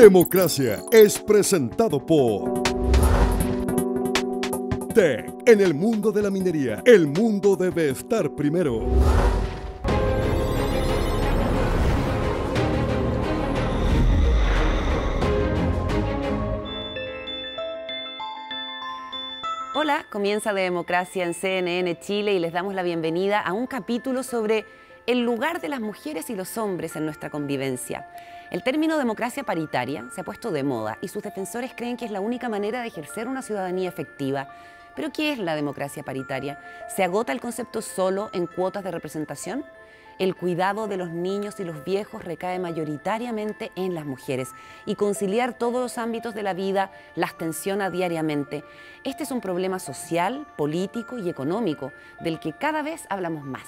Democracia es presentado por TEC. En el mundo de la minería, el mundo debe estar primero. Hola, comienza Democracia en CNN Chile y les damos la bienvenida a un capítulo sobre el lugar de las mujeres y los hombres en nuestra convivencia. El término democracia paritaria se ha puesto de moda y sus defensores creen que es la única manera de ejercer una ciudadanía efectiva. ¿Pero qué es la democracia paritaria? ¿Se agota el concepto solo en cuotas de representación? El cuidado de los niños y los viejos recae mayoritariamente en las mujeres y conciliar todos los ámbitos de la vida las tensiona diariamente. Este es un problema social, político y económico del que cada vez hablamos más.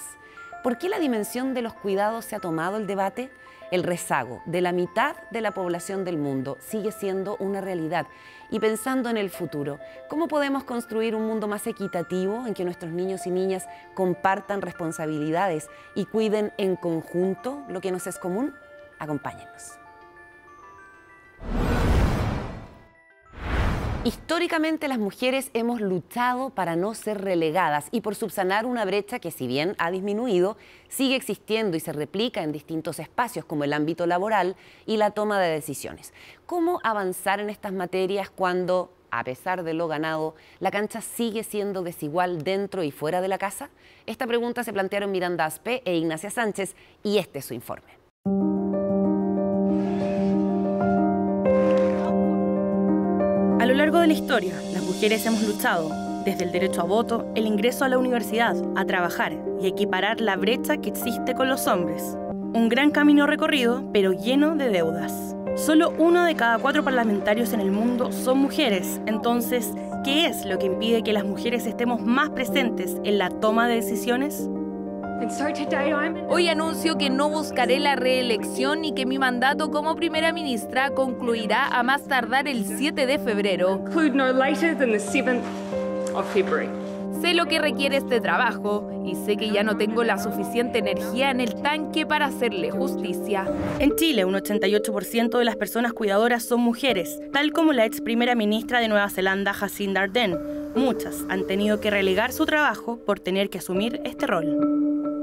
¿Por qué la dimensión de los cuidados se ha tomado el debate? El rezago de la mitad de la población del mundo sigue siendo una realidad. Y pensando en el futuro, ¿cómo podemos construir un mundo más equitativo en que nuestros niños y niñas compartan responsabilidades y cuiden en conjunto lo que nos es común? Acompáñennos. Históricamente las mujeres hemos luchado para no ser relegadas y por subsanar una brecha que, si bien ha disminuido, sigue existiendo y se replica en distintos espacios como el ámbito laboral y la toma de decisiones. ¿Cómo avanzar en estas materias cuando, a pesar de lo ganado, la cancha sigue siendo desigual dentro y fuera de la casa? Esta pregunta se plantearon Miranda Aspe e Ignacia Sánchez y este es su informe. A lo largo de la historia, las mujeres hemos luchado, desde el derecho a voto, el ingreso a la universidad, a trabajar y equiparar la brecha que existe con los hombres. Un gran camino recorrido, pero lleno de deudas. Solo 1 de cada 4 parlamentarios en el mundo son mujeres. Entonces, ¿qué es lo que impide que las mujeres estemos más presentes en la toma de decisiones? Hoy anuncio que no buscaré la reelección y que mi mandato como primera ministra concluirá a más tardar el 7 de febrero. Sé lo que requiere este trabajo y sé que ya no tengo la suficiente energía en el tanque para hacerle justicia. En Chile, un 88% de las personas cuidadoras son mujeres, tal como la ex primera ministra de Nueva Zelanda, Jacinda Ardern. Muchas han tenido que relegar su trabajo por tener que asumir este rol.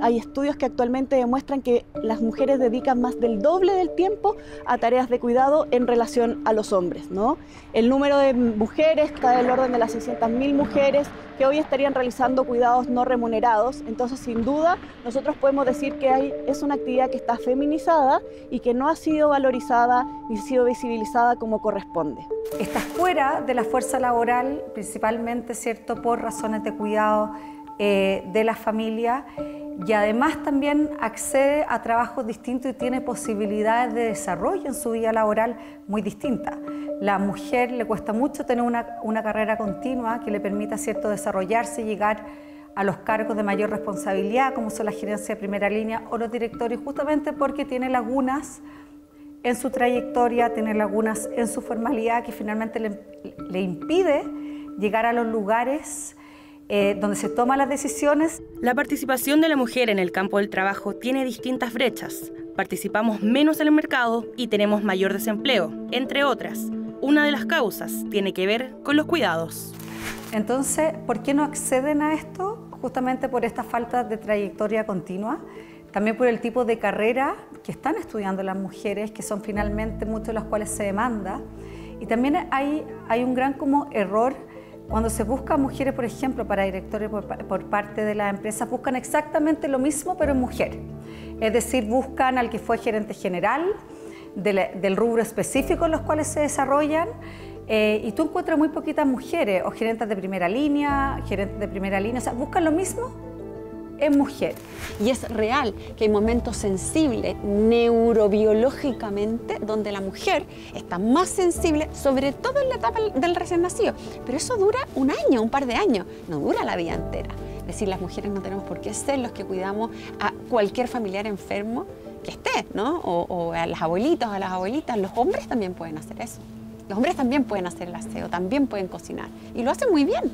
Hay estudios que actualmente demuestran que las mujeres dedican más del doble del tiempo a tareas de cuidado en relación a los hombres, ¿no? El número de mujeres está del orden de las 600.000 mujeres que hoy estarían realizando cuidados no remunerados. Entonces, sin duda, nosotros podemos decir que es una actividad que está feminizada y que no ha sido valorizada ni ha sido visibilizada como corresponde. Está fuera de la fuerza laboral, principalmente, ¿cierto?, por razones de cuidado de la familia. Y además también accede a trabajos distintos y tiene posibilidades de desarrollo en su vida laboral muy distintas. La mujer le cuesta mucho tener una carrera continua que le permita, ¿cierto?, desarrollarse y llegar a los cargos de mayor responsabilidad, como son la gerencia de primera línea o los directorios, justamente porque tiene lagunas en su trayectoria, tiene lagunas en su formalidad que finalmente le impide llegar a los lugares donde se toman las decisiones. La participación de la mujer en el campo del trabajo tiene distintas brechas. Participamos menos en el mercado y tenemos mayor desempleo, entre otras. Una de las causas tiene que ver con los cuidados. Entonces, ¿por qué no acceden a esto? Justamente por esta falta de trayectoria continua, también por el tipo de carrera que están estudiando las mujeres, que son finalmente muchos de los cuales se demanda. Y también hay un gran como error cuando se busca mujeres, por ejemplo, para directores por parte de las empresas, buscan exactamente lo mismo, pero en mujer. Es decir, buscan al que fue gerente general del rubro específico en los cuales se desarrollan, y tú encuentras muy poquitas mujeres, o gerentes de primera línea, o sea, buscan lo mismo en mujer. Y es real que hay momentos sensibles neurobiológicamente donde la mujer está más sensible, sobre todo en la etapa del recién nacido. Pero eso dura un año, un par de años, no dura la vida entera. Es decir, las mujeres no tenemos por qué ser los que cuidamos a cualquier familiar enfermo que esté, ¿no? O a los abuelitos, a las abuelitas. Los hombres también pueden hacer eso. Los hombres también pueden hacer el aseo, también pueden cocinar. Y lo hacen muy bien.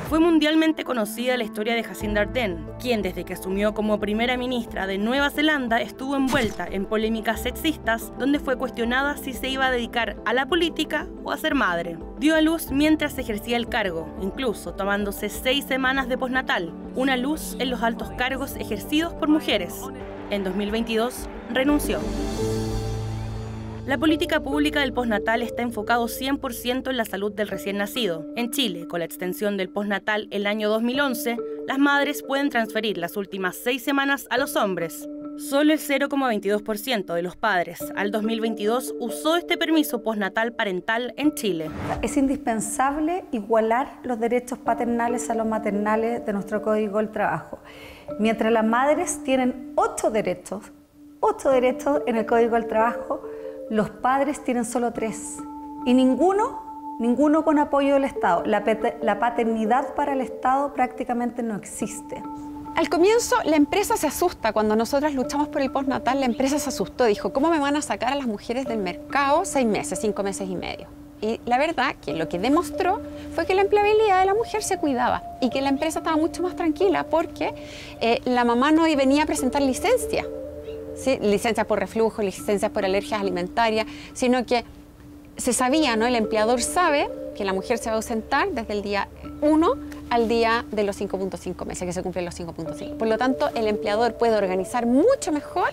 Fue mundialmente conocida la historia de Jacinda Ardern, quien desde que asumió como primera ministra de Nueva Zelanda estuvo envuelta en polémicas sexistas donde fue cuestionada si se iba a dedicar a la política o a ser madre. Dio a luz mientras ejercía el cargo, incluso tomándose 6 semanas de postnatal, una luz en los altos cargos ejercidos por mujeres. En 2022 renunció. La política pública del postnatal está enfocado 100% en la salud del recién nacido. En Chile, con la extensión del postnatal el año 2011, las madres pueden transferir las últimas 6 semanas a los hombres. Solo el 0,22% de los padres al 2022 usó este permiso postnatal parental en Chile. Es indispensable igualar los derechos paternales a los maternales de nuestro Código del Trabajo. Mientras las madres tienen 8 derechos en el Código del Trabajo, los padres tienen solo 3 y ninguno con apoyo del Estado. La paternidad para el Estado prácticamente no existe. Al comienzo la empresa se asusta, cuando nosotras luchamos por el postnatal la empresa se asustó, dijo ¿cómo me van a sacar a las mujeres del mercado 6 meses, 5 meses y medio? Y la verdad que lo que demostró fue que la empleabilidad de la mujer se cuidaba y que la empresa estaba mucho más tranquila porque la mamá no venía a presentar licencia. ¿Sí? Licencias por reflujo, licencias por alergias alimentarias, sino que se sabía, ¿no? El empleador sabe que la mujer se va a ausentar desde el día 1 al día de los 5.5 meses, que se cumplen los 5.5. Por lo tanto, el empleador puede organizar mucho mejor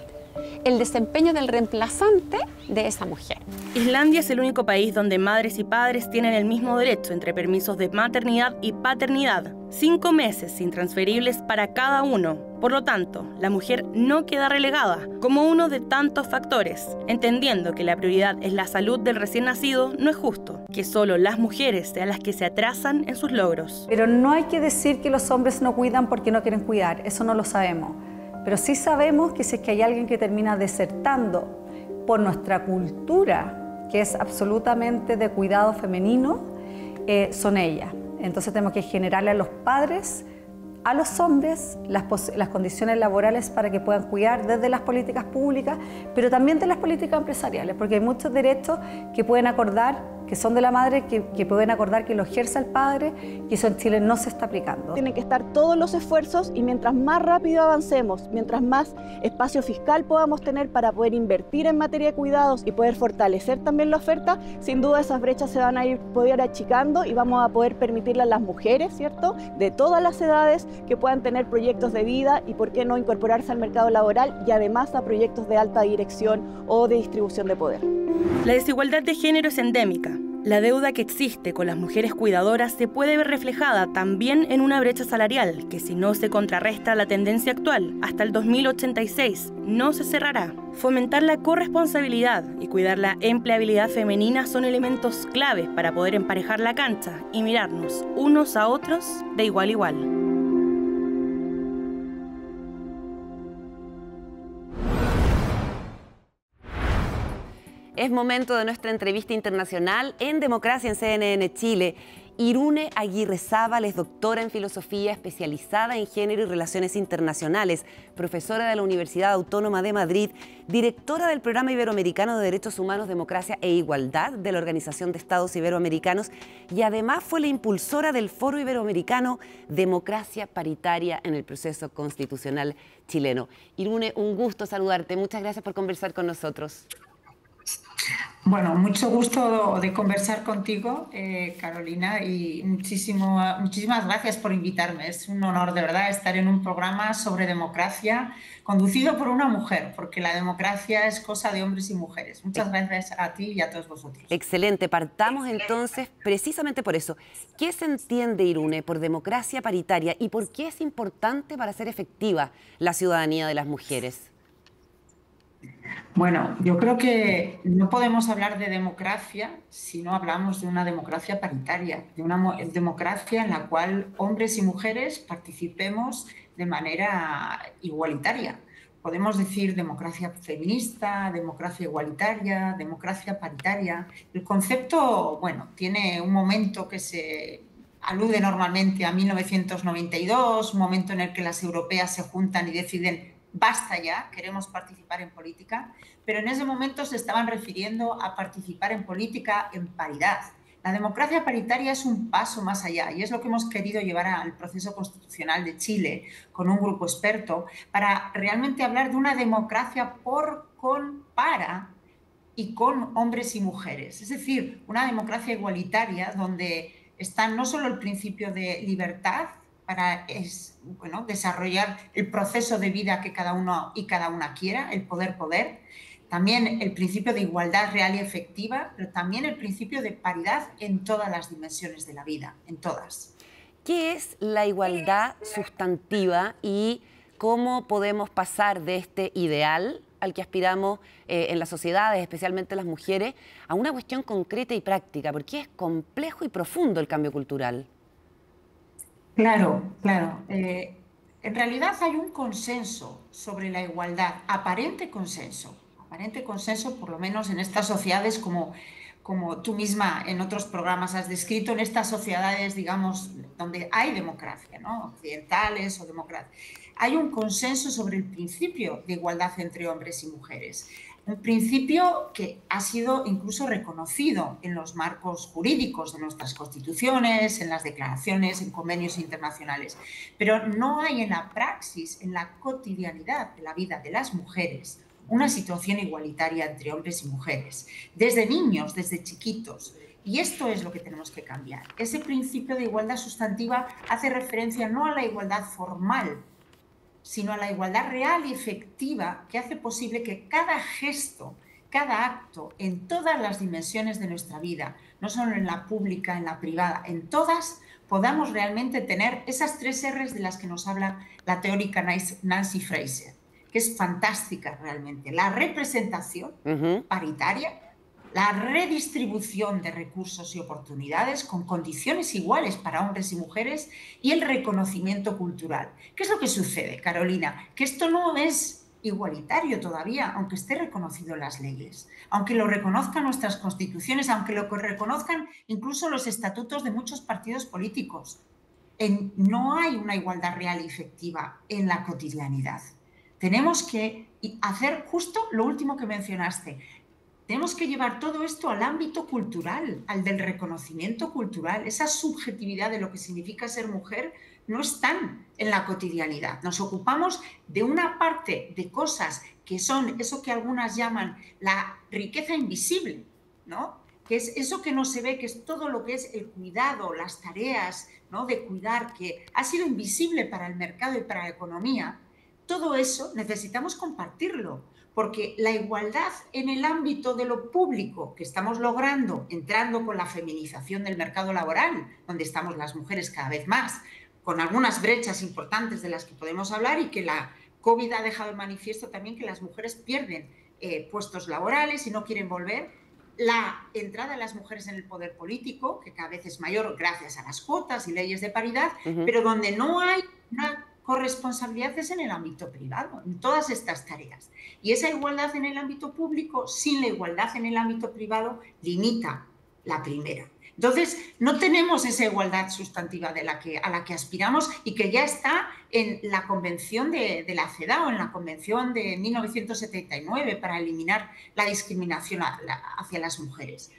el desempeño del reemplazante de esa mujer. Islandia es el único país donde madres y padres tienen el mismo derecho entre permisos de maternidad y paternidad, 5 meses intransferibles para cada uno. Por lo tanto, la mujer no queda relegada como uno de tantos factores. Entendiendo que la prioridad es la salud del recién nacido, no es justo que solo las mujeres sean las que se atrasan en sus logros. Pero no hay que decir que los hombres no cuidan porque no quieren cuidar, eso no lo sabemos. Pero sí sabemos que si es que hay alguien que termina desertando por nuestra cultura, que es absolutamente de cuidado femenino, son ellas. Entonces tenemos que generarle a los padres, a los hombres, las condiciones laborales para que puedan cuidar desde las políticas públicas, pero también de las políticas empresariales, porque hay muchos derechos que pueden acordar, que son de la madre, que pueden acordar que lo ejerza el padre, y eso en Chile no se está aplicando. Tienen que estar todos los esfuerzos y mientras más rápido avancemos, mientras más espacio fiscal podamos tener para poder invertir en materia de cuidados y poder fortalecer también la oferta, sin duda esas brechas se van a poder achicando y vamos a poder permitirle a las mujeres, ¿cierto?, de todas las edades que puedan tener proyectos de vida y por qué no incorporarse al mercado laboral y además a proyectos de alta dirección o de distribución de poder. La desigualdad de género es endémica. La deuda que existe con las mujeres cuidadoras se puede ver reflejada también en una brecha salarial que, si no se contrarresta la tendencia actual, hasta el 2086 no se cerrará. Fomentar la corresponsabilidad y cuidar la empleabilidad femenina son elementos claves para poder emparejar la cancha y mirarnos unos a otros de igual a igual. Es momento de nuestra entrevista internacional en Democracia en CNN Chile. Irune Aguirrezábal es doctora en filosofía, especializada en género y relaciones internacionales, profesora de la Universidad Autónoma de Madrid, directora del Programa Iberoamericano de Derechos Humanos, Democracia e Igualdad de la Organización de Estados Iberoamericanos y además fue la impulsora del Foro Iberoamericano Democracia Paritaria en el proceso constitucional chileno. Irune, un gusto saludarte. Muchas gracias por conversar con nosotros. Bueno, mucho gusto de conversar contigo, Carolina, y muchísimas gracias por invitarme. Es un honor, de verdad, estar en un programa sobre democracia conducido por una mujer, porque la democracia es cosa de hombres y mujeres. Muchas gracias a ti y a todos vosotros. Excelente. Partamos entonces precisamente por eso. ¿Qué se entiende, Irune, por democracia paritaria y por qué es importante para hacer efectiva la ciudadanía de las mujeres? Bueno, yo creo que no podemos hablar de democracia si no hablamos de una democracia paritaria, de una democracia en la cual hombres y mujeres participemos de manera igualitaria. Podemos decir democracia feminista, democracia igualitaria, democracia paritaria. El concepto, bueno, tiene un momento que se alude normalmente a 1992, un momento en el que las europeas se juntan y deciden basta ya, queremos participar en política, pero en ese momento se estaban refiriendo a participar en política en paridad, La democracia paritaria es un paso más allá y es lo que hemos querido llevar al proceso constitucional de Chile con un grupo experto para realmente hablar de una democracia por, con, para y con hombres y mujeres. Es decir, una democracia igualitaria donde está no solo el principio de libertad para desarrollar el proceso de vida que cada uno y cada una quiera, el poder, también el principio de igualdad real y efectiva, pero también el principio de paridad en todas las dimensiones de la vida, en todas. ¿Qué es la igualdad sustantiva y cómo podemos pasar de este ideal al que aspiramos en las sociedades, especialmente las mujeres, a una cuestión concreta y práctica? Porque es complejo y profundo el cambio cultural. Claro. En realidad hay un consenso sobre la igualdad, aparente consenso, por lo menos en estas sociedades como tú misma en otros programas has descrito, en estas sociedades, digamos, donde hay democracia, ¿no? Occidentales o democracia. Hay un consenso sobre el principio de igualdad entre hombres y mujeres. Un principio que ha sido incluso reconocido en los marcos jurídicos de nuestras constituciones, en las declaraciones, en convenios internacionales. Pero no hay en la praxis, en la cotidianidad de la vida de las mujeres, una situación igualitaria entre hombres y mujeres, desde niños, desde chiquitos. Y esto es lo que tenemos que cambiar. Ese principio de igualdad sustantiva hace referencia no a la igualdad formal, sino a la igualdad real y efectiva que hace posible que cada gesto, cada acto, en todas las dimensiones de nuestra vida, no solo en la pública, en la privada, en todas, podamos realmente tener esas 3 R's de las que nos habla la teórica Nancy Fraser, que es fantástica realmente. La representación paritaria, la redistribución de recursos y oportunidades con condiciones iguales para hombres y mujeres y el reconocimiento cultural. ¿Qué es lo que sucede, Carolina? Que esto no es igualitario todavía, aunque esté reconocido en las leyes, aunque lo reconozcan nuestras constituciones, aunque lo reconozcan incluso los estatutos de muchos partidos políticos. No hay una igualdad real y efectiva en la cotidianidad. Tenemos que hacer justo lo último que mencionaste. Tenemos que llevar todo esto al ámbito cultural, al del reconocimiento cultural. Esa subjetividad de lo que significa ser mujer no están en la cotidianidad. Nos ocupamos de una parte de cosas que son eso que algunas llaman la riqueza invisible, ¿no? Que es eso que no se ve, que es todo lo que es el cuidado, las tareas, ¿no? De cuidar, que ha sido invisible para el mercado y para la economía. Todo eso necesitamos compartirlo, porque la igualdad en el ámbito de lo público que estamos logrando, entrando con la feminización del mercado laboral, donde estamos las mujeres cada vez más, con algunas brechas importantes de las que podemos hablar y que la COVID ha dejado de manifiesto también que las mujeres pierden puestos laborales y no quieren volver. La entrada de las mujeres en el poder político, que cada vez es mayor gracias a las cuotas y leyes de paridad, pero donde no hay una corresponsabilidad es en el ámbito privado, en todas estas tareas. Y esa igualdad en el ámbito público, sin la igualdad en el ámbito privado, limita la primera. Entonces, no tenemos esa igualdad sustantiva a la que aspiramos y que ya está en la Convención de la CEDAW, en la Convención de 1979 para eliminar la discriminación hacia las mujeres.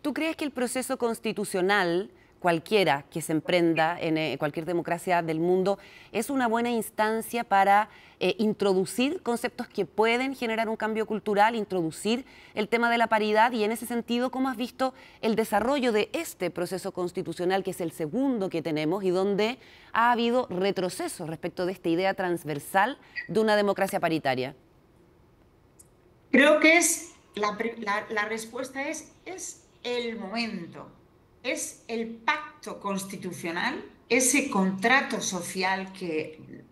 ¿Tú crees que el proceso constitucional, cualquiera que se emprenda en cualquier democracia del mundo, es una buena instancia para introducir conceptos que pueden generar un cambio cultural, introducir el tema de la paridad? Y en ese sentido, ¿cómo has visto el desarrollo de este proceso constitucional, que es el segundo que tenemos y donde ha habido retroceso respecto de esta idea transversal de una democracia paritaria? Creo que la respuesta es el momento. Es el pacto constitucional, ese contrato social que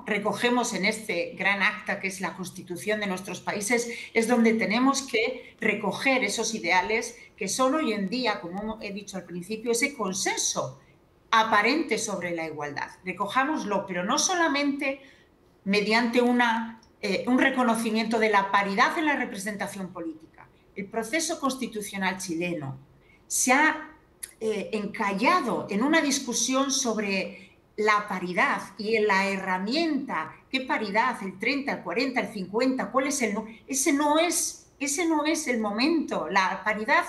recogemos en este gran acta que es la Constitución de nuestros países, es donde tenemos que recoger esos ideales que son hoy en día, como he dicho al principio, ese consenso aparente sobre la igualdad. Recojámoslo, pero no solamente mediante un reconocimiento de la paridad en la representación política. El proceso constitucional chileno se ha encallado en una discusión sobre la paridad y en la herramienta, ¿qué paridad? ¿El 30, el 40, el 50? ¿Cuál es ese no es el momento. La paridad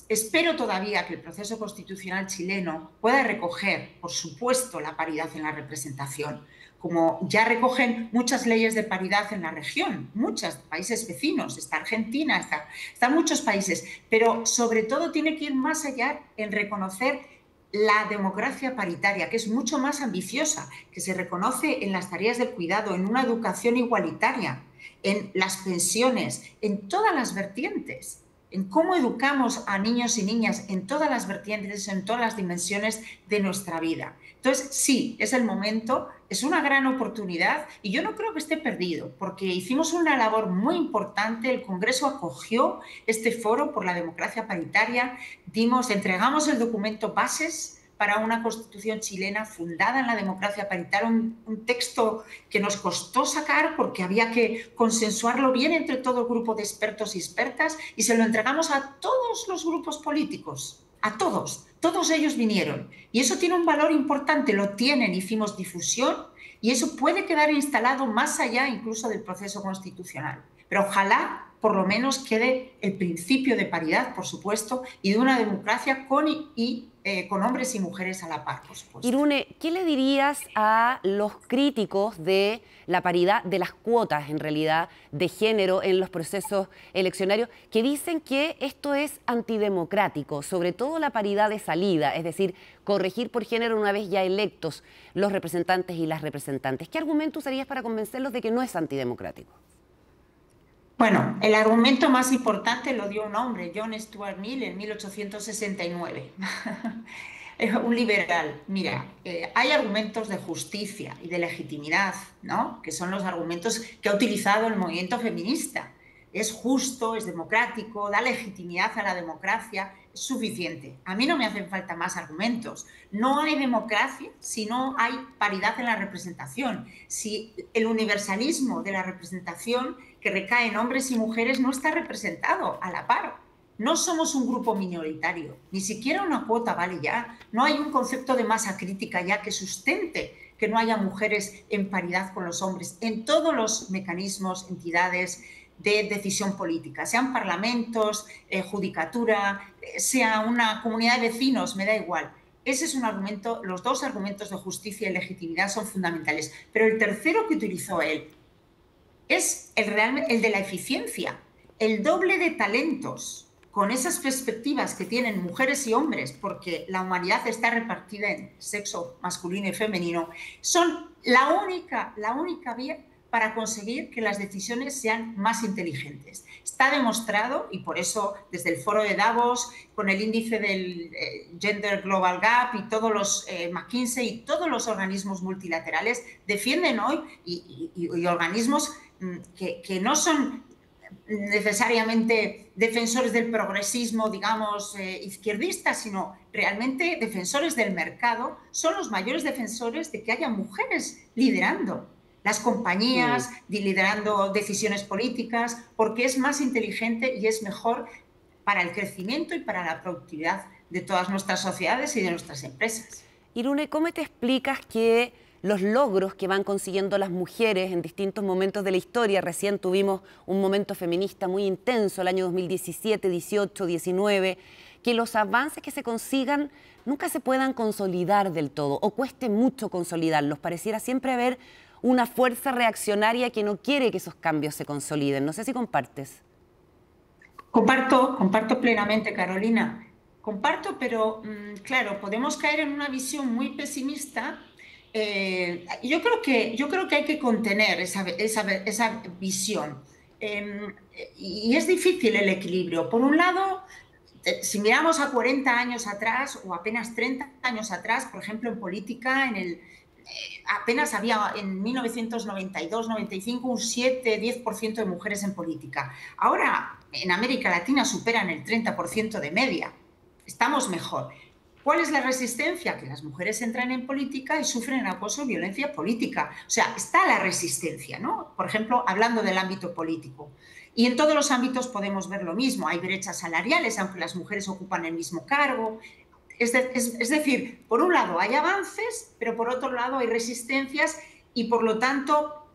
Espero todavía que el proceso constitucional chileno pueda recoger, por supuesto, la paridad en la representación, como ya recogen muchas leyes de paridad en la región, muchos países vecinos, está Argentina, están muchos países, pero sobre todo tiene que ir más allá en reconocer la democracia paritaria, que es mucho más ambiciosa, que se reconoce en las tareas del cuidado, en una educación igualitaria, en las pensiones, en todas las vertientes, en cómo educamos a niños y niñas en todas las vertientes, en todas las dimensiones de nuestra vida. Entonces, sí, es el momento, es una gran oportunidad y yo no creo que esté perdido, porque hicimos una labor muy importante, el Congreso acogió este foro por la democracia paritaria, entregamos el documento Bases para una constitución chilena fundada en la democracia paritaria, un texto que nos costó sacar porque había que consensuarlo bien entre todo el grupo de expertos y expertas y se lo entregamos a todos los grupos políticos, a todos ellos vinieron y eso tiene un valor importante, lo tienen, hicimos difusión y eso puede quedar instalado más allá incluso del proceso constitucional, pero ojalá por lo menos quede el principio de paridad, por supuesto, y de una democracia con hombres y mujeres a la par, por supuesto. Irune, ¿qué le dirías a los críticos de la paridad, de las cuotas, en realidad, de género en los procesos eleccionarios, que dicen que esto es antidemocrático, sobre todo la paridad de salida, es decir, corregir por género una vez ya electos los representantes y las representantes? ¿Qué argumento usarías para convencerlos de que no es antidemocrático? Bueno, el argumento más importante lo dio un hombre, John Stuart Mill, en 1869. Un liberal. Mira, hay argumentos de justicia y de legitimidad, ¿no? Que son los argumentos que ha utilizado el movimiento feminista. Es justo, es democrático, da legitimidad a la democracia, es suficiente. A mí no me hacen falta más argumentos. No hay democracia si no hay paridad en la representación. Si el universalismo de la representación que recae en hombres y mujeres no está representado a la par. No somos un grupo minoritario, ni siquiera una cuota vale ya. No hay un concepto de masa crítica ya que sustente que no haya mujeres en paridad con los hombres en todos los mecanismos, entidades de decisión política, sean parlamentos, judicatura, sea una comunidad de vecinos, me da igual. Ese es un argumento, los dos argumentos de justicia y legitimidad son fundamentales. Pero el tercero que utilizó él es el de la eficiencia, el doble de talentos, con esas perspectivas que tienen mujeres y hombres, porque la humanidad está repartida en sexo masculino y femenino, son la única vía para conseguir que las decisiones sean más inteligentes. Está demostrado, y por eso desde el foro de Davos, con el índice del Gender Global Gap y todos los McKinsey y todos los organismos multilaterales defienden hoy, y organismos que no son necesariamente defensores del progresismo, digamos, izquierdista, sino realmente defensores del mercado, son los mayores defensores de que haya mujeres liderando las compañías, liderando decisiones políticas, porque es más inteligente y es mejor para el crecimiento y para la productividad de todas nuestras sociedades y de nuestras empresas. Irune, ¿cómo te explicas que los logros que van consiguiendo las mujeres en distintos momentos de la historia? Recién tuvimos un momento feminista muy intenso, el año 2017, 18, 19, que los avances que se consigan nunca se puedan consolidar del todo o cueste mucho consolidarlos. Pareciera siempre haber una fuerza reaccionaria que no quiere que esos cambios se consoliden. No sé si compartes. Comparto plenamente, Carolina. Comparto, pero claro, podemos caer en una visión muy pesimista. Yo creo que hay que contener esa visión. Y es difícil el equilibrio. Por un lado, si miramos a 40 años atrás o apenas 30 años atrás, por ejemplo, en política, apenas había en 1992-95 un 7-10% de mujeres en política. Ahora en América Latina superan el 30% de media. Estamos mejor. ¿Cuál es la resistencia? Que las mujeres entran en política y sufren acoso y violencia política. O sea, está la resistencia, ¿no? Por ejemplo, hablando del ámbito político. Y en todos los ámbitos podemos ver lo mismo. Hay brechas salariales, aunque las mujeres ocupan el mismo cargo. Es decir, por un lado hay avances, pero por otro lado hay resistencias y por lo tanto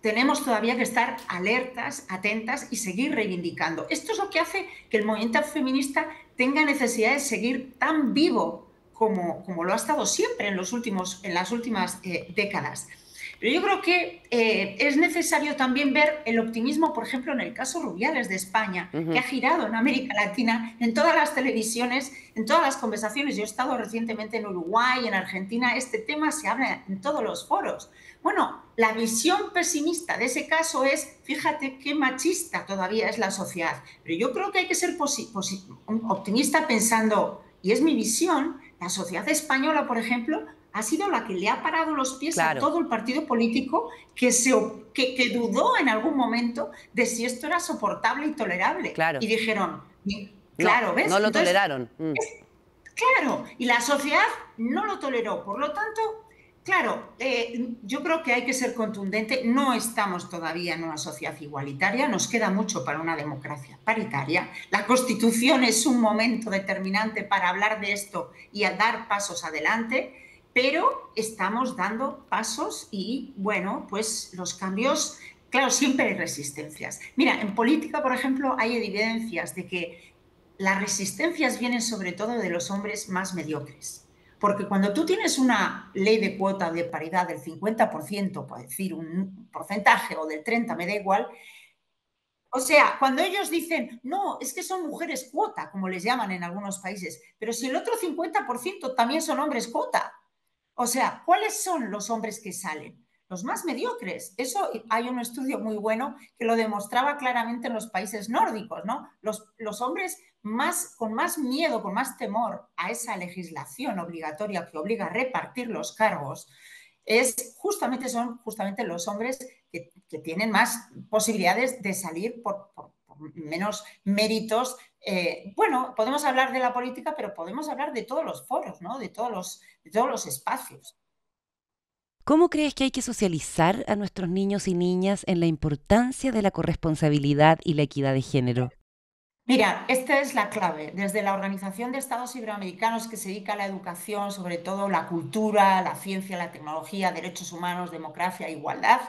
tenemos todavía que estar alertas, atentas y seguir reivindicando. Esto es lo que hace que el movimiento feminista tenga necesidad de seguir tan vivo como lo ha estado siempre en las últimas décadas. Pero yo creo que es necesario también ver el optimismo, por ejemplo, en el caso Rubiales de España, que ha girado en América Latina, en todas las televisiones, en todas las conversaciones. Yo he estado recientemente en Uruguay, en Argentina, este tema se habla en todos los foros. Bueno, la visión pesimista de ese caso es, fíjate qué machista todavía es la sociedad. Pero yo creo que hay que ser optimista pensando, y es mi visión, la sociedad española, por ejemplo, ha sido la que le ha parado los pies a todo el partido político que dudó en algún momento de si esto era soportable y tolerable. Y dijeron, claro, ¿ves? No lo toleraron. Claro, y la sociedad no lo toleró. Por lo tanto, claro, yo creo que hay que ser contundente. No estamos todavía en una sociedad igualitaria, nos queda mucho para una democracia paritaria. La Constitución es un momento determinante para hablar de esto y a dar pasos adelante. Pero estamos dando pasos y, bueno, pues los cambios, claro, siempre hay resistencias. Mira, en política, por ejemplo, hay evidencias de que las resistencias vienen sobre todo de los hombres más mediocres. Porque cuando tú tienes una ley de cuota de paridad del 50%, por decir un porcentaje, o del 30%, me da igual. O sea, cuando ellos dicen, no, es que son mujeres cuota, como les llaman en algunos países, pero si el otro 50% también son hombres cuota. O sea, ¿cuáles son los hombres que salen? Los más mediocres. Eso hay un estudio muy bueno que lo demostraba claramente en los países nórdicos, ¿no? Los hombres con más miedo, con más temor a esa legislación obligatoria que obliga a repartir los cargos, son justamente los hombres que tienen más posibilidades de salir por menos méritos. Bueno, podemos hablar de la política, pero podemos hablar de todos los foros, ¿no? de todos los espacios. ¿Cómo crees que hay que socializar a nuestros niños y niñas en la importancia de la corresponsabilidad y la equidad de género? Mira, esta es la clave. Desde la Organización de Estados Iberoamericanos, que se dedica a la educación, sobre todo la cultura, la ciencia, la tecnología, derechos humanos, democracia e igualdad,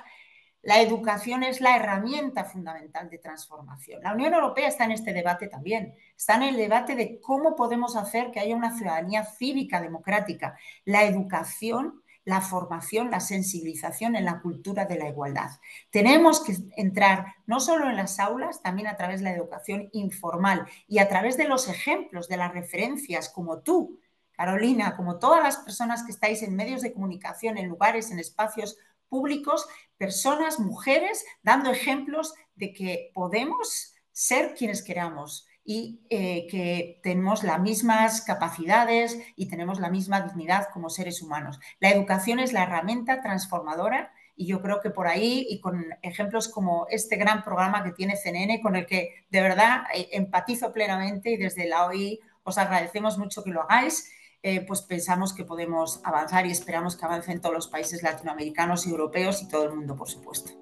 la educación es la herramienta fundamental de transformación. La Unión Europea está en este debate también. Está en el debate de cómo podemos hacer que haya una ciudadanía cívica democrática. La educación, la formación, la sensibilización en la cultura de la igualdad. Tenemos que entrar no solo en las aulas, también a través de la educación informal y a través de los ejemplos, de las referencias, como tú, Carolina, como todas las personas que estáis en medios de comunicación, en lugares, en espacios públicos, personas, mujeres, dando ejemplos de que podemos ser quienes queramos y que tenemos las mismas capacidades y tenemos la misma dignidad como seres humanos. La educación es la herramienta transformadora y yo creo que por ahí, y con ejemplos como este gran programa que tiene CNN, con el que de verdad empatizo plenamente, y desde la OI os agradecemos mucho que lo hagáis, pues pensamos que podemos avanzar y esperamos que avancen todos los países latinoamericanos y europeos y todo el mundo, por supuesto.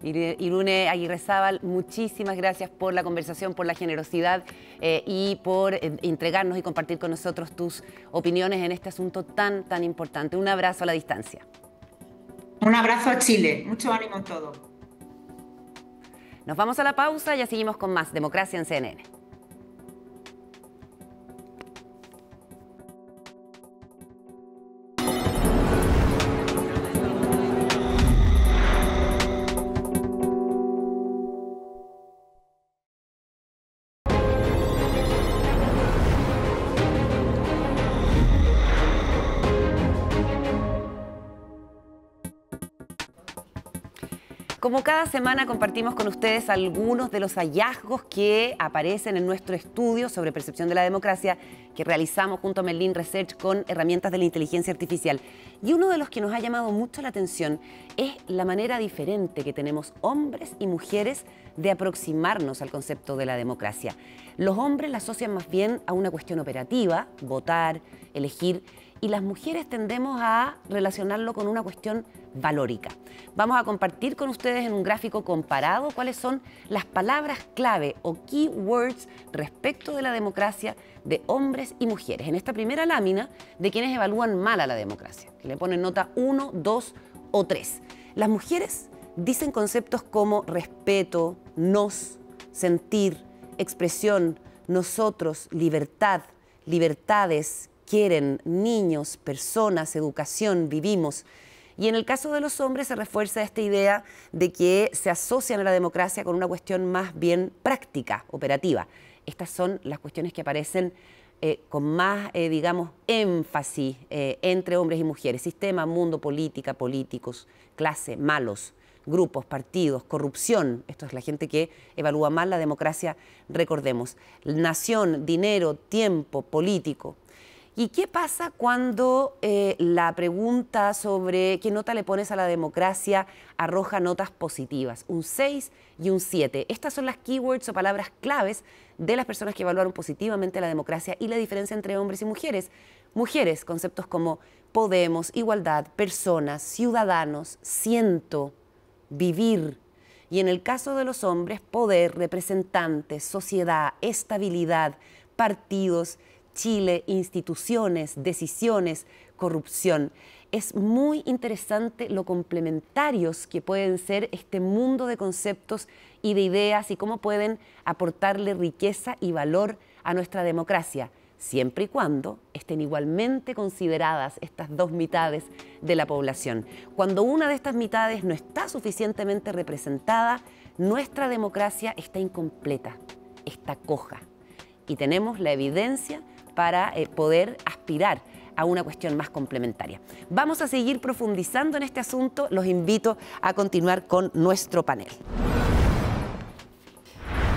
Irune Aguirrezábal, muchísimas gracias por la conversación, por la generosidad y por entregarnos y compartir con nosotros tus opiniones en este asunto tan, tan importante. Un abrazo a la distancia. Un abrazo a Chile. Mucho ánimo en todo. Nos vamos a la pausa y ya seguimos con más Democracia en CNN. Como cada semana compartimos con ustedes algunos de los hallazgos que aparecen en nuestro estudio sobre percepción de la democracia que realizamos junto a Merlin Research con herramientas de la inteligencia artificial. Y uno de los que nos ha llamado mucho la atención es la manera diferente que tenemos hombres y mujeres de aproximarnos al concepto de la democracia. Los hombres la asocian más bien a una cuestión operativa, votar, elegir, y las mujeres tendemos a relacionarlo con una cuestión valórica. Vamos a compartir con ustedes en un gráfico comparado cuáles son las palabras clave o keywords respecto de la democracia de hombres y mujeres. En esta primera lámina de quienes evalúan mal a la democracia, que le ponen nota 1, 2 o 3. Las mujeres dicen conceptos como respeto, nos, sentir, expresión, nosotros, libertad, libertades, quieren, niños, personas, educación, vivimos. Y en el caso de los hombres se refuerza esta idea de que se asocian a la democracia con una cuestión más bien práctica, operativa. Estas son las cuestiones que aparecen con más, digamos, énfasis entre hombres y mujeres. Sistema, mundo, política, políticos, clase, malos, grupos, partidos, corrupción. Esto es la gente que evalúa mal la democracia, recordemos. Nación, dinero, tiempo, político. ¿Y qué pasa cuando la pregunta sobre qué nota le pones a la democracia arroja notas positivas? Un 6 y un 7. Estas son las keywords o palabras claves de las personas que evaluaron positivamente la democracia y la diferencia entre hombres y mujeres. Mujeres, conceptos como podemos, igualdad, personas, ciudadanos, siento, vivir. Y en el caso de los hombres, poder, representantes, sociedad, estabilidad, partidos, Chile, instituciones, decisiones, corrupción. Es muy interesante lo complementarios que pueden ser este mundo de conceptos y de ideas y cómo pueden aportarle riqueza y valor a nuestra democracia, siempre y cuando estén igualmente consideradas estas dos mitades de la población. Cuando una de estas mitades no está suficientemente representada, nuestra democracia está incompleta, está coja. Y tenemos la evidencia para poder aspirar a una cuestión más complementaria. Vamos a seguir profundizando en este asunto. Los invito a continuar con nuestro panel.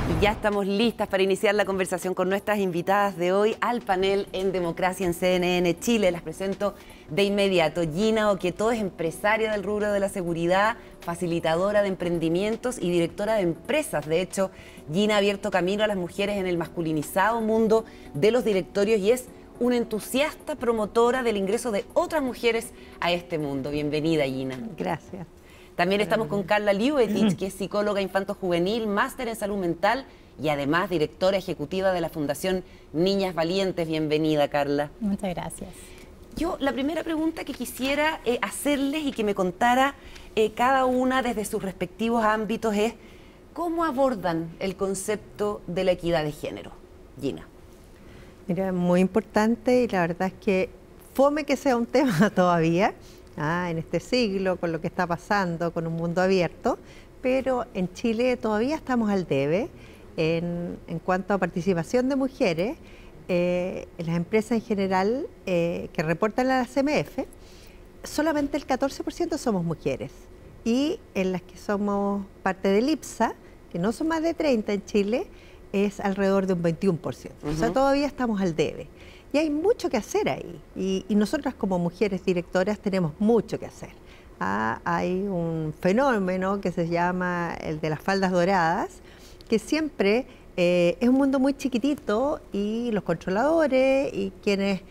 Y ya estamos listas para iniciar la conversación con nuestras invitadas de hoy al panel en Democracia en CNN Chile. Las presento de inmediato. Gina Oquetó es empresaria del rubro de la seguridad, facilitadora de emprendimientos y directora de empresas. De hecho, Gina ha abierto camino a las mujeres en el masculinizado mundo de los directorios y es una entusiasta promotora del ingreso de otras mujeres a este mundo. Bienvenida, Gina. Gracias. También estamos con Carla Liubetich, que es psicóloga infanto-juvenil, máster en salud mental y además directora ejecutiva de la Fundación Niñas Valientes. Bienvenida, Carla. Muchas gracias. Yo, la primera pregunta que quisiera hacerles y que me contara cada una desde sus respectivos ámbitos es ¿cómo abordan el concepto de la equidad de género? Gina. Mira, es muy importante y la verdad es que fome que sea un tema todavía en este siglo, con lo que está pasando, con un mundo abierto, pero en Chile todavía estamos al debe en cuanto a participación de mujeres. En las empresas en general que reportan a la CMF, solamente el 14% somos mujeres. Y en las que somos parte del IPSA, que no son más de 30 en Chile, es alrededor de un 21%. O sea, todavía estamos al debe. Y hay mucho que hacer ahí. Y nosotras como mujeres directoras tenemos mucho que hacer. Hay un fenómeno que se llama el de las faldas doradas, que siempre es un mundo muy chiquitito y los controladores y quienes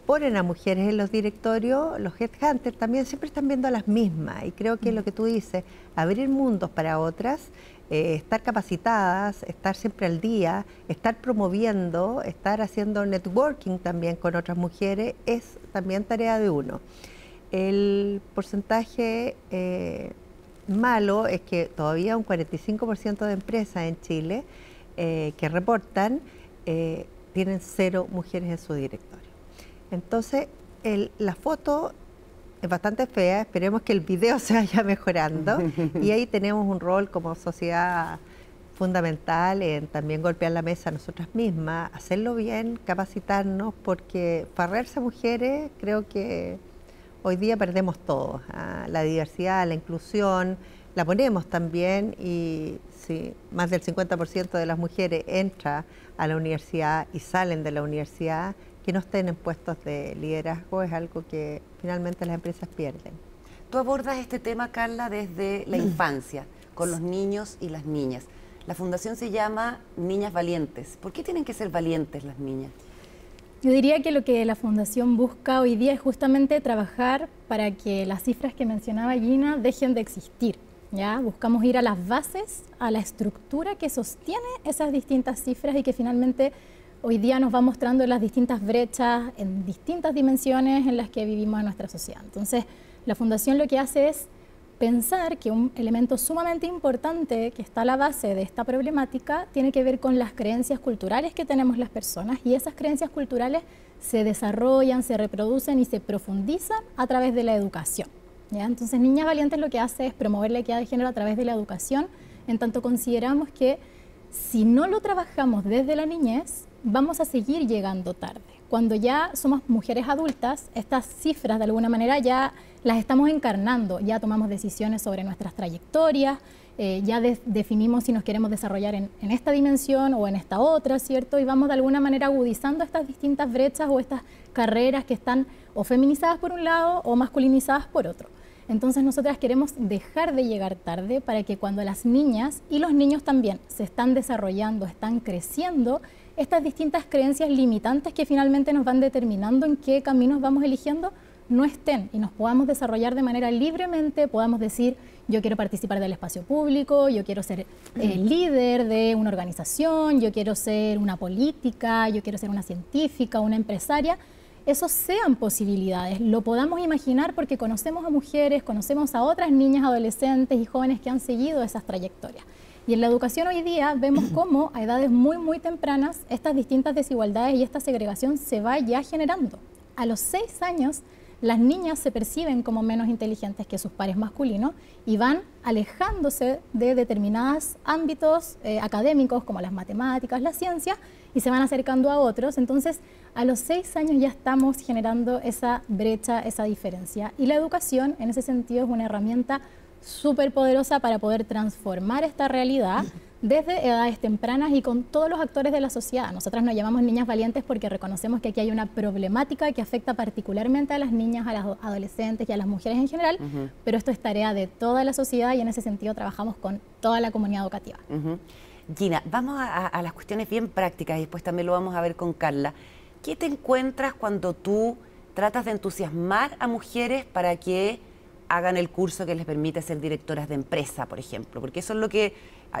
ponen a mujeres en los directorios, los headhunters también siempre están viendo a las mismas. Y creo que lo que tú dices, abrir mundos para otras, estar capacitadas, estar siempre al día, estar promoviendo, estar haciendo networking también con otras mujeres, es también tarea de uno. El porcentaje malo es que todavía un 45% de empresas en Chile que reportan tienen 0 mujeres en su directorio. Entonces, la foto es bastante fea, esperemos que el video se vaya mejorando y ahí tenemos un rol como sociedad fundamental en también golpear la mesa nosotras mismas, hacerlo bien, capacitarnos, porque farrearse a mujeres creo que hoy día perdemos todo. La diversidad, la inclusión, la ponemos también y si más del 50% de las mujeres entra a la universidad y salen de la universidad, que no estén en puestos de liderazgo es algo que finalmente las empresas pierden. Tú abordas este tema, Carla, desde la infancia, con los niños y las niñas. La fundación se llama Niñas Valientes. ¿Por qué tienen que ser valientes las niñas? Yo diría que lo que la fundación busca hoy día es justamente trabajar para que las cifras que mencionaba Gina dejen de existir. ¿Ya? Buscamos ir a las bases, a la estructura que sostiene esas distintas cifras y que finalmente hoy día nos va mostrando las distintas brechas en distintas dimensiones en las que vivimos en nuestra sociedad. Entonces, la Fundación lo que hace es pensar que un elemento sumamente importante que está a la base de esta problemática tiene que ver con las creencias culturales que tenemos las personas, y esas creencias culturales se desarrollan, se reproducen y se profundizan a través de la educación, ¿ya? Entonces, Niñas Valientes lo que hace es promover la equidad de género a través de la educación, en tanto consideramos que si no lo trabajamos desde la niñez, vamos a seguir llegando tarde. Cuando ya somos mujeres adultas, estas cifras de alguna manera ya las estamos encarnando, ya tomamos decisiones sobre nuestras trayectorias, ya definimos si nos queremos desarrollar en esta dimensión o en esta otra, ¿cierto? Y vamos de alguna manera agudizando estas distintas brechas o estas carreras que están o feminizadas por un lado o masculinizadas por otro. Entonces nosotras queremos dejar de llegar tarde para que cuando las niñas y los niños también se están desarrollando, están creciendo, estas distintas creencias limitantes que finalmente nos van determinando en qué caminos vamos eligiendo, no estén y nos podamos desarrollar de manera libremente, podamos decir, yo quiero participar del espacio público, yo quiero ser líder de una organización, yo quiero ser una política, yo quiero ser una científica, una empresaria. Esos sean posibilidades, lo podamos imaginar porque conocemos a mujeres, conocemos a otras niñas, adolescentes y jóvenes que han seguido esas trayectorias. Y en la educación hoy día vemos cómo a edades muy tempranas estas distintas desigualdades y esta segregación se va ya generando. A los 6 años las niñas se perciben como menos inteligentes que sus pares masculinos y van alejándose de determinados ámbitos académicos como las matemáticas, la ciencia, y se van acercando a otros. Entonces, a los 6 años ya estamos generando esa brecha, esa diferencia. Y la educación, en ese sentido, es una herramienta súper poderosa para poder transformar esta realidad desde edades tempranas y con todos los actores de la sociedad. Nosotras nos llamamos Niñas Valientes porque reconocemos que aquí hay una problemática que afecta particularmente a las niñas, a las adolescentes y a las mujeres en general, pero esto es tarea de toda la sociedad y en ese sentido trabajamos con toda la comunidad educativa. Gina, vamos a las cuestiones bien prácticas y después también lo vamos a ver con Carla. ¿Qué te encuentras cuando tú tratas de entusiasmar a mujeres para que hagan el curso que les permite ser directoras de empresa, por ejemplo? Porque eso es lo que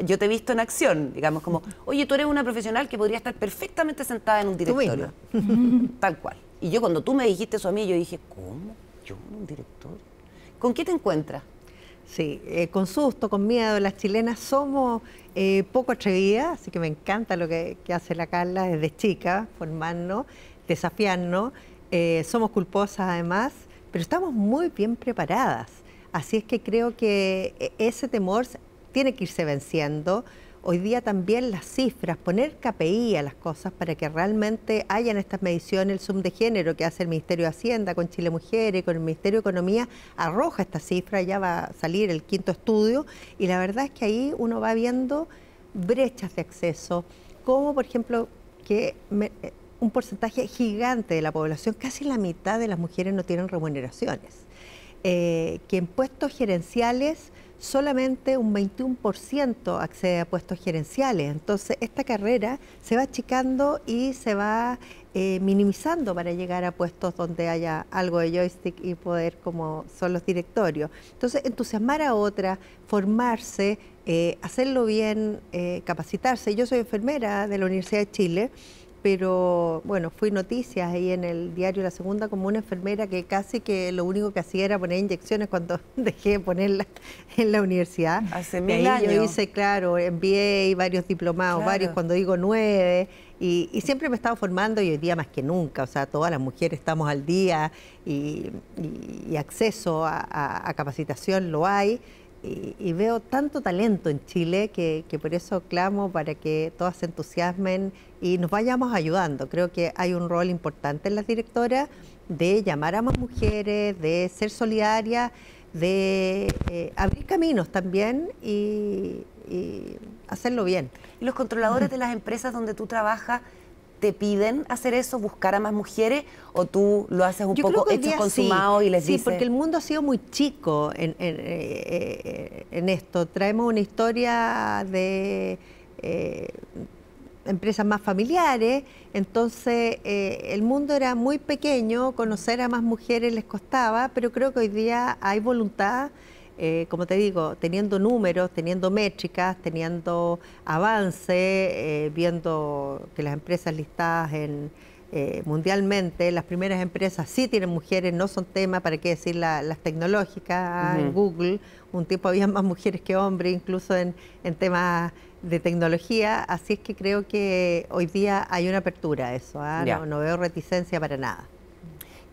yo te he visto en acción, digamos, como, oye, tú eres una profesional que podría estar perfectamente sentada en un directorio. Tal cual. Y yo cuando tú me dijiste eso a mí, yo dije, ¿cómo? ¿Yo en un directorio? ¿Con qué te encuentras? Sí, con susto, con miedo. Las chilenas somos poco atrevidas, así que me encanta lo que hace la Carla desde chica, formarnos, desafiarnos. Somos culposas además, pero estamos muy bien preparadas. Así es que creo que ese temor tiene que irse venciendo. Hoy día también las cifras, poner KPI a las cosas para que realmente hayan estas mediciones, el zoom de género que hace el Ministerio de Hacienda con Chile Mujeres, con el Ministerio de Economía, arroja esta cifra, ya va a salir el 5º estudio, y la verdad es que ahí uno va viendo brechas de acceso, como por ejemplo que un porcentaje gigante de la población, casi la mitad de las mujeres no tienen remuneraciones, que en puestos gerenciales solamente un 21% accede a puestos gerenciales. Entonces, esta carrera se va achicando y se va minimizando para llegar a puestos donde haya algo de joystick y poder, como son los directorios. Entonces, entusiasmar a otras, formarse, hacerlo bien, capacitarse. Yo soy enfermera de la Universidad de Chile, pero bueno, fui noticias ahí en el diario La Segunda como una enfermera que casi que lo único que hacía era poner inyecciones cuando dejé de ponerlas en la universidad. Hace 1000 años. Yo hice, claro, MBA, varios diplomados, claro, varios, cuando digo 9, y siempre me he estado formando y hoy día más que nunca, o sea, todas las mujeres estamos al día y acceso a capacitación lo hay. Y veo tanto talento en Chile que por eso clamo para que todas se entusiasmen y nos vayamos ayudando. Creo que hay un rol importante en las directoras de llamar a más mujeres, de ser solidarias, de abrir caminos también y hacerlo bien. ¿Y los controladores de las empresas donde tú trabajas te piden hacer eso, buscar a más mujeres, o tú lo haces un poco hechos consumados y les dices? Sí, porque el mundo ha sido muy chico en esto. Traemos una historia de empresas más familiares, entonces el mundo era muy pequeño, conocer a más mujeres les costaba, pero creo que hoy día hay voluntad. Como te digo, teniendo números, teniendo métricas, teniendo avance, viendo que las empresas listadas en mundialmente las primeras empresas sí tienen mujeres, no son tema, para qué decir las tecnológicas, en Google, un tiempo había más mujeres que hombres, incluso en temas de tecnología, así es que creo que hoy día hay una apertura a eso, no veo reticencia para nada.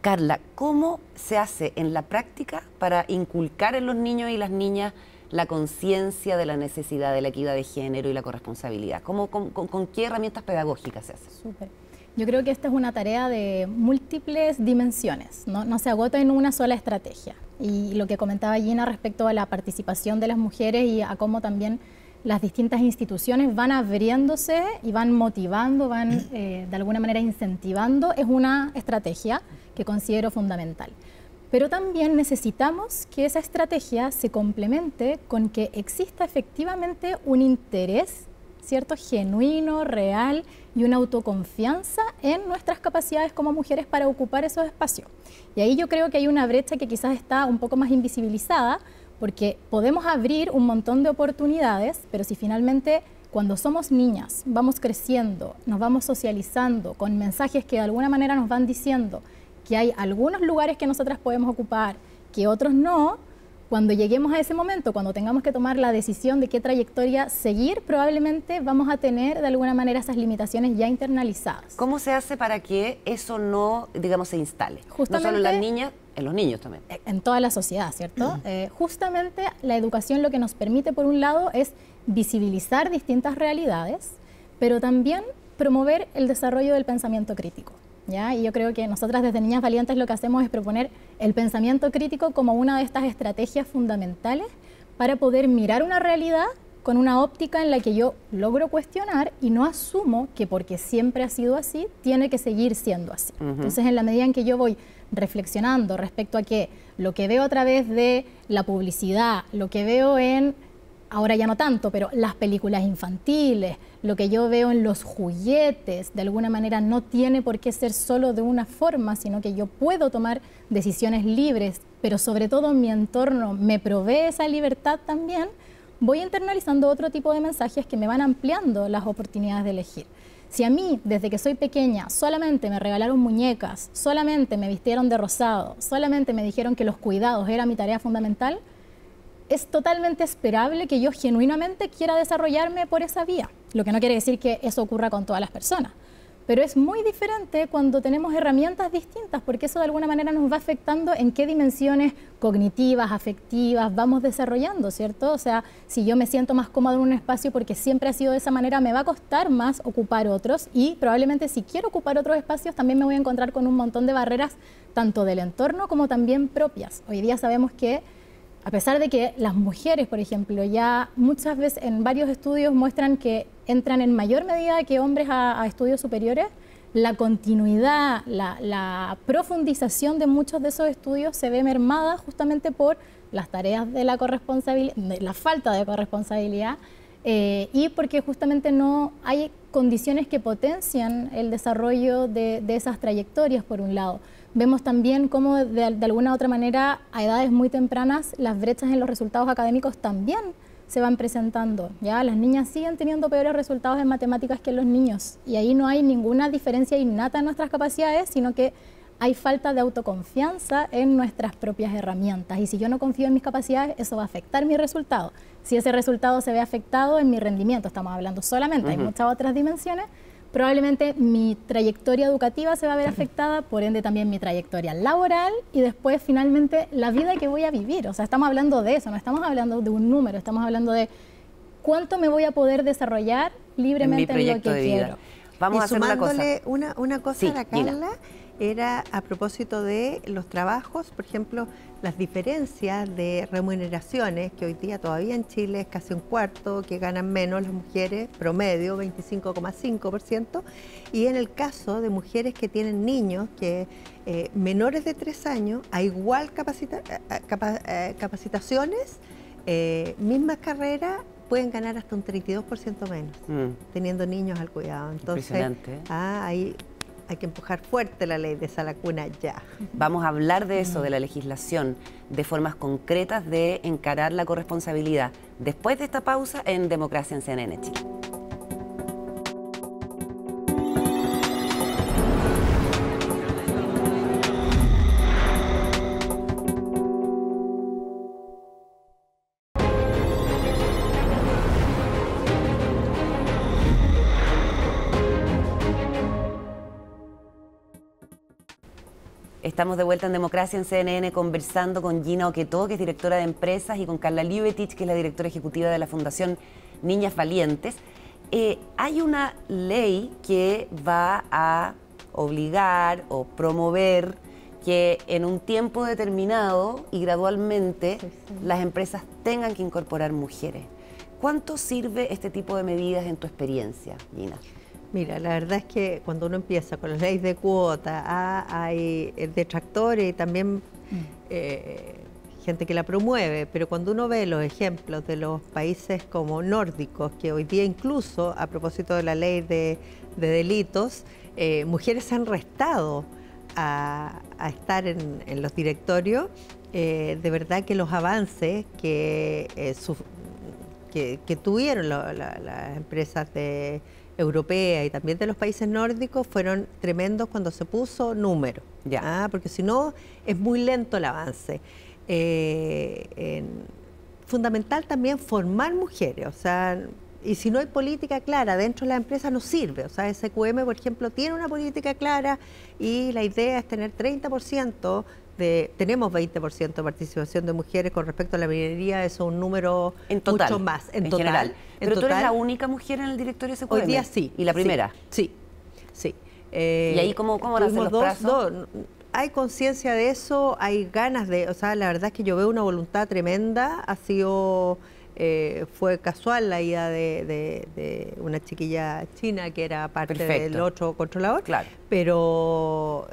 Carla, ¿cómo se hace en la práctica para inculcar en los niños y las niñas la conciencia de la necesidad de la equidad de género y la corresponsabilidad? ¿Con qué herramientas pedagógicas se hace? Súper. Yo creo que esta es una tarea de múltiples dimensiones, no se agota en una sola estrategia. Y lo que comentaba Gina respecto a la participación de las mujeres y a cómo también las distintas instituciones van abriéndose y van motivando, van de alguna manera incentivando, es una estrategia que considero fundamental. Pero también necesitamos que esa estrategia se complemente con que exista efectivamente un interés, ¿cierto?, genuino, real y una autoconfianza en nuestras capacidades como mujeres para ocupar esos espacios. Y ahí yo creo que hay una brecha que quizás está un poco más invisibilizada, porque podemos abrir un montón de oportunidades, pero si finalmente cuando somos niñas vamos creciendo, nos vamos socializando con mensajes que de alguna manera nos van diciendo que hay algunos lugares que nosotras podemos ocupar, que otros no, cuando lleguemos a ese momento, cuando tengamos que tomar la decisión de qué trayectoria seguir, probablemente vamos a tener de alguna manera esas limitaciones ya internalizadas. ¿Cómo se hace para que eso no, digamos, se instale? Justamente, no solo en las niñas, en los niños también. En toda la sociedad, ¿cierto? Justamente la educación lo que nos permite, por un lado, es visibilizar distintas realidades, pero también promover el desarrollo del pensamiento crítico. ¿Ya? Y yo creo que nosotras desde Niñas Valientes lo que hacemos es proponer el pensamiento crítico como una de estas estrategias fundamentales para poder mirar una realidad con una óptica en la que yo logro cuestionar y no asumo que porque siempre ha sido así, tiene que seguir siendo así. Entonces, en la medida en que yo voy reflexionando respecto a que lo que veo a través de la publicidad, lo que veo en, ahora ya no tanto, pero las películas infantiles, lo que yo veo en los juguetes, de alguna manera no tiene por qué ser solo de una forma, sino que yo puedo tomar decisiones libres, pero sobre todo mi entorno me provee esa libertad también, voy internalizando otro tipo de mensajes que me van ampliando las oportunidades de elegir. Si a mí, desde que soy pequeña, solamente me regalaron muñecas, solamente me vistieron de rosado, solamente me dijeron que los cuidados era mi tarea fundamental, es totalmente esperable que yo genuinamente quiera desarrollarme por esa vía. Lo que no quiere decir que eso ocurra con todas las personas. Pero es muy diferente cuando tenemos herramientas distintas, porque eso de alguna manera nos va afectando en qué dimensiones cognitivas, afectivas vamos desarrollando, ¿cierto? O sea, si yo me siento más cómoda en un espacio porque siempre ha sido de esa manera, me va a costar más ocupar otros y probablemente si quiero ocupar otros espacios también me voy a encontrar con un montón de barreras, tanto del entorno como también propias. Hoy día sabemos que a pesar de que las mujeres, por ejemplo, ya muchas veces en varios estudios muestran que entran en mayor medida que hombres a estudios superiores, la continuidad, la profundización de muchos de esos estudios se ve mermada justamente por las tareas de la corresponsabilidad, de la falta de corresponsabilidad y porque justamente no hay condiciones que potencian el desarrollo de esas trayectorias, por un lado. Vemos también cómo de alguna u otra manera a edades muy tempranas las brechas en los resultados académicos también se van presentando. ¿Ya? Las niñas siguen teniendo peores resultados en matemáticas que los niños y ahí no hay ninguna diferencia innata en nuestras capacidades, sino que hay falta de autoconfianza en nuestras propias herramientas y si yo no confío en mis capacidades, eso va a afectar mi resultado. Si ese resultado se ve afectado en mi rendimiento, estamos hablando solamente, hay muchas otras dimensiones, probablemente mi trayectoria educativa se va a ver afectada, por ende también mi trayectoria laboral y después finalmente la vida que voy a vivir. O sea, estamos hablando de eso, no estamos hablando de un número, estamos hablando de cuánto me voy a poder desarrollar libremente en lo que quiero. Vamos a hacer una cosa sí, a la Carla, era a propósito de los trabajos, por ejemplo, las diferencias de remuneraciones, que hoy día todavía en Chile es casi un cuarto, que ganan menos las mujeres, promedio 25,5%, y en el caso de mujeres que tienen niños que menores de 3 años, a igual capacitaciones, mismas carreras, pueden ganar hasta un 32% menos, teniendo niños al cuidado. Entonces, ahí hay que empujar fuerte la ley de sala cuna ya. Vamos a hablar de eso, de la legislación, de formas concretas de encarar la corresponsabilidad. Después de esta pausa en Democracia en CNN Chile. Estamos de vuelta en Democracia en CNN conversando con Gina Oquetó, que es directora de empresas, y con Carla Liubetich, que es la directora ejecutiva de la Fundación Niñas Valientes. Hay una ley que va a obligar o promover que en un tiempo determinado y gradualmente las empresas tengan que incorporar mujeres. ¿Cuánto sirve este tipo de medidas en tu experiencia, Gina? Mira, la verdad es que cuando uno empieza con las leyes de cuota, hay detractores y también gente que la promueve, pero cuando uno ve los ejemplos de los países como nórdicos, que hoy día incluso, a propósito de la ley de delitos, mujeres se han restado a estar en los directorios, de verdad que los avances que tuvieron las empresas europeas y también de los países nórdicos fueron tremendos cuando se puso número, porque si no es muy lento el avance. Fundamental también formar mujeres, o sea, y si no hay política clara dentro de la empresa no sirve. O sea, SQM, por ejemplo, tiene una política clara y la idea es tener 30%, tenemos 20% de participación de mujeres con respecto a la minería, eso es un número en total, mucho más, en total. General. Pero tú eres la única mujer en el directorio SQM. Hoy día sí. ¿Y la primera? Sí. ¿Y ahí cómo nacen los plazos? Hay conciencia de eso, hay ganas de, o sea, la verdad es que yo veo una voluntad tremenda, fue casual la ida de una chiquilla china que era parte del otro controlador, pero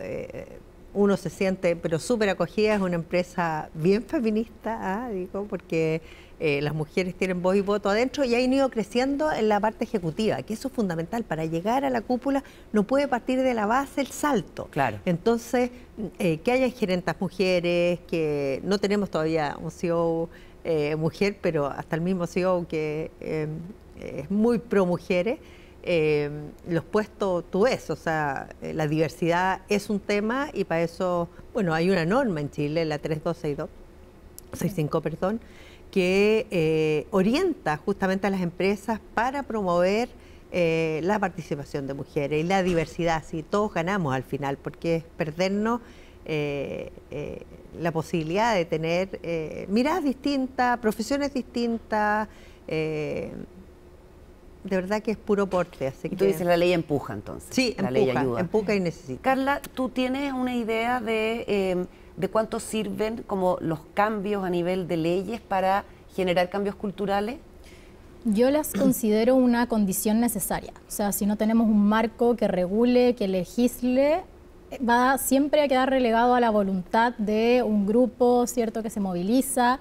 uno se siente súper acogida, es una empresa bien feminista, porque las mujeres tienen voz y voto adentro y han ido creciendo en la parte ejecutiva, que eso es fundamental. Para llegar a la cúpula no puede partir de la base el salto. Entonces, que haya gerentes mujeres, que no tenemos todavía un CEO mujer, pero hasta el mismo CEO que es muy pro mujeres, los puestos tú ves, o sea, la diversidad es un tema y para eso, bueno, hay una norma en Chile, la 3265, perdón, que orienta justamente a las empresas para promover la participación de mujeres y la diversidad, si todos ganamos al final, porque es perdernos la posibilidad de tener miradas distintas, profesiones distintas, de verdad que es puro porte. Así tú dices la ley empuja entonces. Sí, la ley ayuda. Empuja y necesita. Carla, ¿tú tienes una idea de cuánto sirven como los cambios a nivel de leyes para generar cambios culturales? Yo las considero una condición necesaria. O sea, si no tenemos un marco que regule, que legisle, va siempre a quedar relegado a la voluntad de un grupo, ¿cierto?, que se moviliza.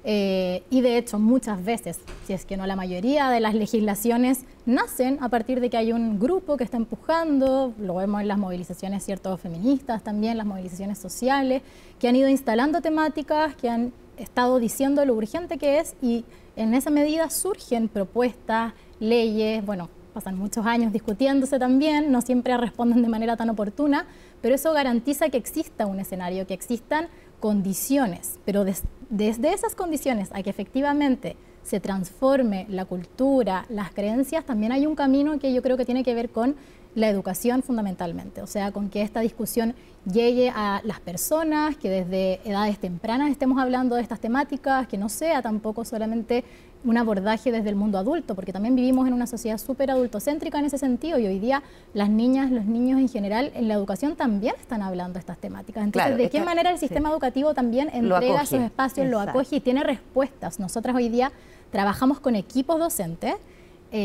Y de hecho muchas veces, si es que no la mayoría de las legislaciones nacen a partir de que hay un grupo que está empujando, lo vemos en las movilizaciones, ¿cierto?, feministas también, las movilizaciones sociales, que han ido instalando temáticas, que han estado diciendo lo urgente que es y en esa medida surgen propuestas, leyes, bueno, pasan muchos años discutiéndose también, no siempre responden de manera tan oportuna, pero eso garantiza que exista un escenario, que existan condiciones, pero desde esas condiciones a que efectivamente se transforme la cultura, las creencias, también hay un camino que yo creo que tiene que ver con la educación fundamentalmente, o sea, con que esta discusión llegue a las personas, que desde edades tempranas estemos hablando de estas temáticas, que no sea tampoco solamente un abordaje desde el mundo adulto, porque también vivimos en una sociedad súper adultocéntrica en ese sentido y hoy día las niñas, los niños en general en la educación también están hablando de estas temáticas. Entonces, ¿de qué manera el sistema educativo también entrega esos espacios, lo acoge y tiene respuestas? Nosotras hoy día trabajamos con equipos docentes,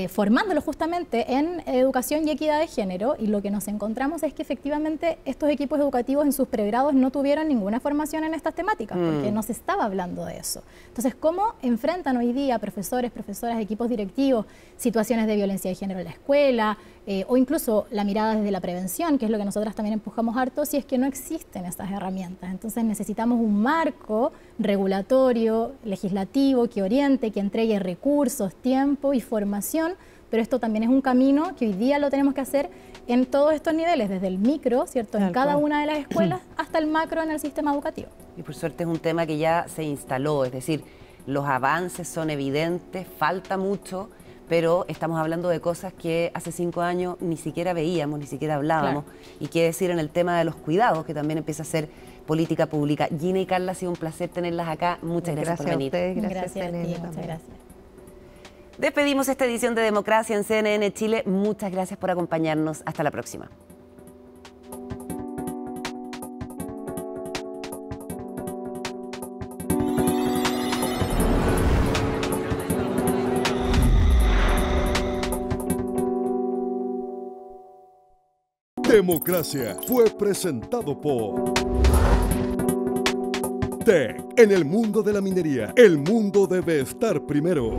formándolos justamente en educación y equidad de género, y lo que nos encontramos es que efectivamente estos equipos educativos en sus pregrados no tuvieron ninguna formación en estas temáticas, porque no se estaba hablando de eso. Entonces, ¿cómo enfrentan hoy día profesores, profesoras, equipos directivos, situaciones de violencia de género en la escuela, o incluso la mirada desde la prevención, que es lo que nosotras también empujamos harto, si es que no existen estas herramientas? Entonces necesitamos un marco regulatorio, legislativo, que oriente, que entregue recursos, tiempo y formación, pero esto también es un camino que hoy día lo tenemos que hacer en todos estos niveles, desde el micro, ¿cierto?, en cada una de las escuelas, hasta el macro en el sistema educativo. Y por suerte es un tema que ya se instaló, es decir, los avances son evidentes, falta mucho, pero estamos hablando de cosas que hace 5 años ni siquiera veíamos, ni siquiera hablábamos. Claro. Y qué decir en el tema de los cuidados, que también empieza a ser política pública. Gina y Carla, ha sido un placer tenerlas acá. Muchas gracias por venir. Gracias a ti, muchas gracias. Despedimos esta edición de Democracia en CNN Chile. Muchas gracias por acompañarnos. Hasta la próxima. Democracia fue presentado por TEC. En el mundo de la minería, el mundo debe estar primero.